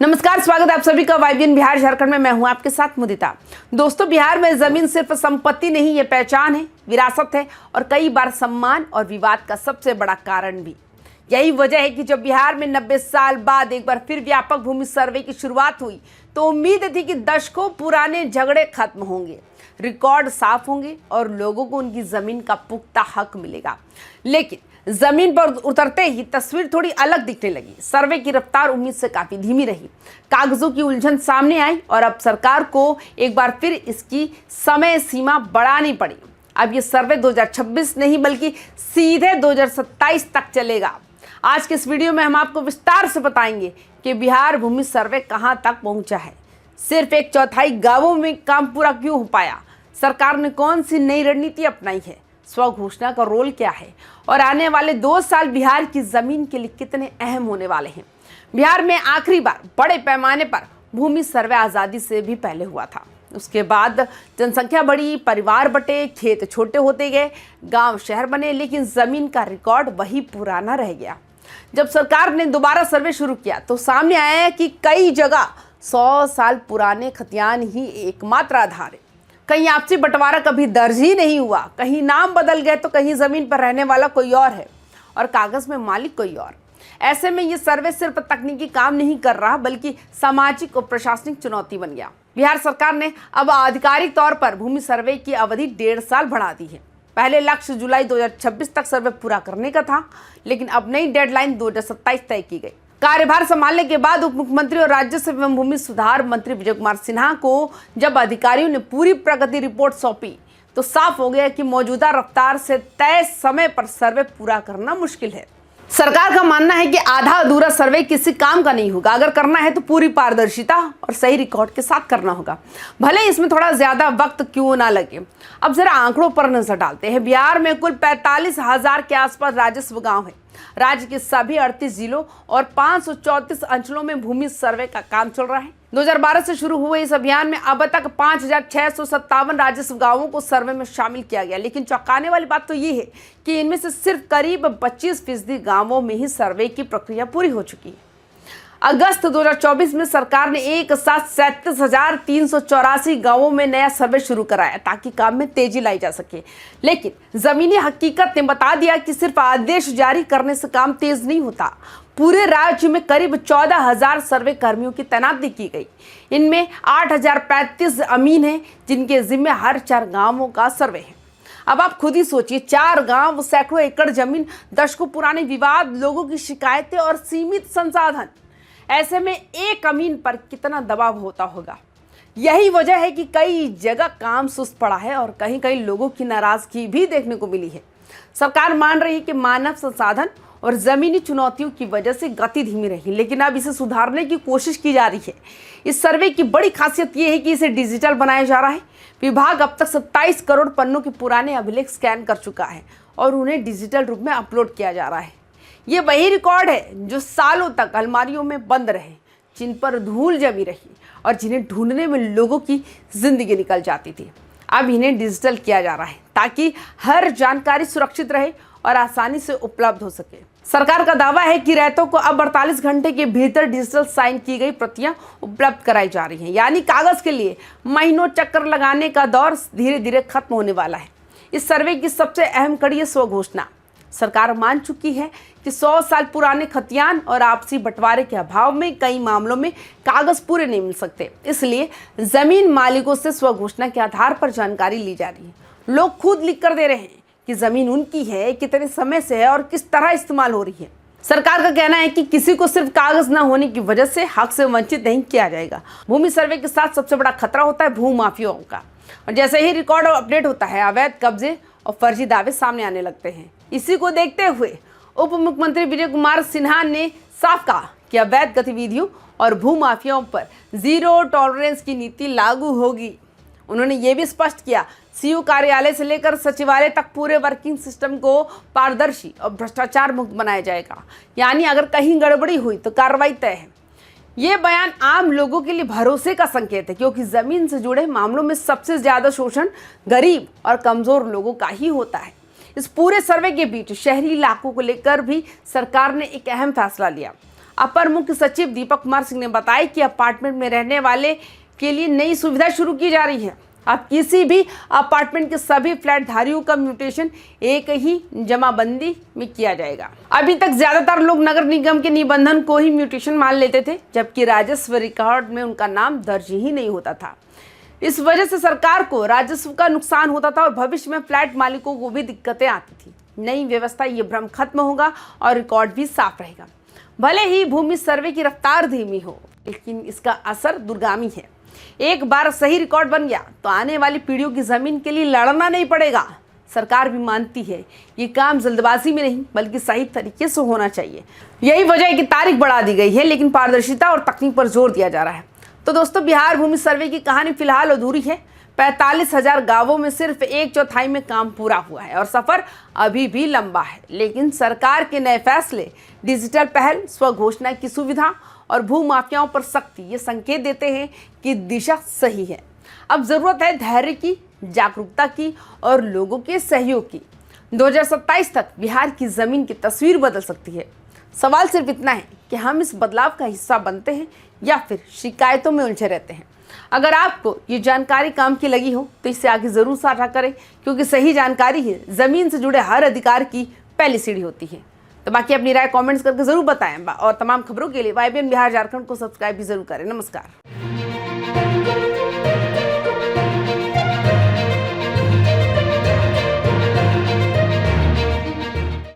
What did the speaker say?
नमस्कार, स्वागत है आप सभी का वाइबियन बिहार झारखंड में। मैं हूं आपके साथ मुदिता। दोस्तों, बिहार में जमीन सिर्फ संपत्ति नहीं, ये पहचान है, विरासत है और कई बार सम्मान और विवाद का सबसे बड़ा कारण भी। यही वजह है कि जब बिहार में 90 साल बाद एक बार फिर व्यापक भूमि सर्वे की शुरुआत हुई तो उम्मीद थी कि दशकों पुराने झगड़े खत्म होंगे, रिकॉर्ड साफ होंगे और लोगों को उनकी जमीन का पुख्ता हक मिलेगा। लेकिन जमीन पर उतरते ही तस्वीर थोड़ी अलग दिखने लगी। सर्वे की रफ्तार उम्मीद से काफी धीमी रही, कागजों की उलझन सामने आई और अब सरकार को एक बार फिर इसकी समय सीमा बढ़ानी पड़ी। अब ये सर्वे 2026 नहीं बल्कि सीधे 2027 तक चलेगा। आज के इस वीडियो में हम आपको विस्तार से बताएंगे कि बिहार भूमि सर्वे कहां तक पहुंचा है, सिर्फ 1/4 गांवों में काम पूरा क्यों हो पाया, सरकार ने कौन सी नई रणनीति अपनाई है, स्व घोषणा का रोल क्या है और आने वाले 2 साल बिहार की जमीन के लिए कितने अहम होने वाले हैं। बिहार में आखिरी बार बड़े पैमाने पर भूमि सर्वे आज़ादी से भी पहले हुआ था। उसके बाद जनसंख्या बढ़ी, परिवार बटे, खेत छोटे होते गए, गांव शहर बने, लेकिन जमीन का रिकॉर्ड वही पुराना रह गया। जब सरकार ने दोबारा सर्वे शुरू किया तो सामने आया कि कई जगह 100 साल पुराने खतियान ही एकमात्र आधार है। कहीं आपसी बंटवारा कभी दर्ज ही नहीं हुआ, कहीं नाम बदल गए तो कहीं जमीन पर रहने वाला कोई और है और कागज में मालिक कोई और। ऐसे में ये सर्वे सिर्फ तकनीकी काम नहीं कर रहा बल्कि सामाजिक और प्रशासनिक चुनौती बन गया। बिहार सरकार ने अब आधिकारिक तौर पर भूमि सर्वे की अवधि 1.5 साल बढ़ा दी है। पहले लक्ष्य जुलाई 2026 तक सर्वे पूरा करने का था, लेकिन अब नई डेडलाइन 2027 तय की गई। कार्यभार संभालने के बाद उप मुख्यमंत्री और राज्य एवं भूमि सुधार मंत्री विजय कुमार सिन्हा को जब अधिकारियों ने पूरी प्रगति रिपोर्ट सौंपी तो साफ हो गया कि मौजूदा रफ्तार से तय समय पर सर्वे पूरा करना मुश्किल है। सरकार का मानना है कि आधा अधूरा सर्वे किसी काम का नहीं होगा। अगर करना है तो पूरी पारदर्शिता और सही रिकॉर्ड के साथ करना होगा, भले इसमें थोड़ा ज्यादा वक्त क्यों ना लगे। अब जरा आंकड़ों पर नजर डालते हैं। बिहार में कुल 45,000 के आसपास राजस्व गांव है। राज्य के सभी 38 जिलों और 534 अंचलों में भूमि सर्वे का काम चल रहा है। 2012 से शुरू हुए इस अभियान में अब तक 5,657 राजस्व गांवों को सर्वे में शामिल किया गया। लेकिन चौंकाने वाली बात तो ये है कि इनमें से सिर्फ करीब 25% गांवों में ही सर्वे की प्रक्रिया पूरी हो चुकी है। अगस्त 2024 में सरकार ने एक साथ 37,384 गांवों में नया सर्वे शुरू कराया ताकि काम में तेजी लाई जा सके। लेकिन जमीनी हकीकत ने बता दिया कि सिर्फ आदेश जारी करने से काम तेज नहीं होता। पूरे राज्य में करीब 14,000 सर्वे कर्मियों की तैनाती की गई। इनमें 8,035 अमीन हैं जिनके जिम्मे हर 4 गांवों का सर्वे है। अब आप खुद ही सोचिए, 4 गांव, सैकड़ों एकड़ जमीन, दशकों पुराने विवाद, लोगों की शिकायतें और सीमित संसाधन। ऐसे में एक अमीन पर कितना दबाव होता होगा। यही वजह है कि कई जगह काम सुस्त पड़ा है और कहीं कहीं लोगों की नाराजगी भी देखने को मिली है। सरकार मान रही है कि मानव संसाधन और जमीनी चुनौतियों की वजह से गति धीमी रही, लेकिन अब इसे सुधारने की कोशिश की जा रही है। इस सर्वे की बड़ी खासियत यह है कि इसे डिजिटल बनाया जा रहा है। विभाग अब तक 27 करोड़ पन्नों के पुराने अभिलेख स्कैन कर चुका है और उन्हें डिजिटल रूप में अपलोड किया जा रहा है। ये वही रिकॉर्ड है जो सालों तक अलमारियों में बंद रहे, जिन पर धूल जमी रही और जिन्हें ढूंढने में लोगों की जिंदगी निकल जाती थी। अब इन्हें डिजिटल किया जा रहा है ताकि हर जानकारी सुरक्षित रहे और आसानी से उपलब्ध हो सके। सरकार का दावा है कि रैयतों को अब 48 घंटे के भीतर डिजिटल साइन की गई प्रतियां उपलब्ध कराई जा रही हैं, यानी कागज के लिए महीनों चक्कर लगाने का दौर धीरे धीरे खत्म होने वाला है। इस सर्वे की सबसे अहम कड़ी है स्व घोषणा। सरकार मान चुकी है कि 100 साल पुराने खतियान और आपसी बंटवारे के अभाव में कई मामलों में कागज पूरे नहीं मिल सकते। इसलिए जमीन मालिकों से स्व घोषणा के आधार पर जानकारी ली जा रही है। लोग खुद लिख कर दे रहे हैं कि जमीन उनकी है, कितने समय से है और किस तरह इस्तेमाल हो रही है। सरकार का कहना है कि किसी को सिर्फ कागज न होने की वजह से हक से वंचित नहीं किया जाएगा। भूमि सर्वे के साथ सबसे बड़ा खतरा होता है भूमाफियाओं का, और जैसे ही रिकॉर्ड अपडेट होता है अवैध कब्जे और फर्जी दावे सामने आने लगते हैं। इसी को देखते हुए उप मुख्यमंत्री विजय कुमार सिन्हा ने साफ कहा कि अवैध गतिविधियों और भूमाफियाओं पर जीरो टॉलरेंस की नीति लागू होगी। उन्होंने ये भी स्पष्ट किया, सीओ कार्यालय से लेकर सचिवालय तक पूरे वर्किंग सिस्टम को पारदर्शी और भ्रष्टाचार मुक्त बनाया जाएगा। यानी अगर कहीं गड़बड़ी हुई तो कार्रवाई तय है। ये बयान आम लोगों के लिए भरोसे का संकेत है, क्योंकि जमीन से जुड़े मामलों में सबसे ज्यादा शोषण गरीब और कमजोर लोगों का ही होता है। इस पूरे सर्वे के बीच शहरी इलाकों को लेकर भी सरकार ने एक अहम फैसला लिया। अपर मुख्य सचिव दीपक कुमार सिंह ने बताया कि अपार्टमेंट में रहने वाले के लिए नई सुविधा शुरू की जा रही है। अब किसी भी अपार्टमेंट के सभी फ्लैट धारियों का म्यूटेशन एक ही जमाबंदी में किया जाएगा। अभी तक ज्यादातर लोग नगर निगम के निबंधन को ही म्यूटेशन मान लेते थे, जबकि राजस्व रिकॉर्ड में उनका नाम दर्ज ही नहीं होता था। इस वजह से सरकार को राजस्व का नुकसान होता था और भविष्य में फ्लैट मालिकों को भी दिक्कतें आती थी। नई व्यवस्था ये भ्रम खत्म होगा और रिकॉर्ड भी साफ रहेगा। भले ही भूमि सर्वे की रफ्तार धीमी हो, लेकिन इसका असर दूरगामी है। एक बार सही रिकॉर्ड बन गया तो आने वाली पीढ़ियों की जमीन के लिए लड़ना नहीं पड़ेगा। सरकार भी मानती है ये काम जल्दबाजी में नहीं बल्कि सही तरीके से होना चाहिए। यही वजह है कि तारीख बढ़ा दी गई है, लेकिन पारदर्शिता और तकनीक पर जोर दिया जा रहा है। तो दोस्तों, बिहार भूमि सर्वे की कहानी फिलहाल अधूरी है। 45,000 गांवों में सिर्फ 1/4 में काम पूरा हुआ है और सफर अभी भी लंबा है। लेकिन सरकार के नए फैसले, डिजिटल पहल, स्वघोषणा की सुविधा और भू माफियाओं पर सख्ती, ये संकेत देते हैं कि दिशा सही है। अब जरूरत है धैर्य की, जागरूकता की और लोगों के सहयोग की। 2027 तक बिहार की जमीन की तस्वीर बदल सकती है। सवाल सिर्फ इतना है कि हम इस बदलाव का हिस्सा बनते हैं या फिर शिकायतों में उलझे रहते हैं। अगर आपको ये जानकारी काम की लगी हो तो इसे आगे जरूर साझा करें, क्योंकि सही जानकारी ही जमीन से जुड़े हर अधिकार की पहली सीढ़ी होती है। तो बाकी अपनी राय कमेंट्स करके जरूर बताएं और तमाम खबरों के लिए YBN बिहार झारखंड को सब्सक्राइब भी जरूर करें। नमस्कार।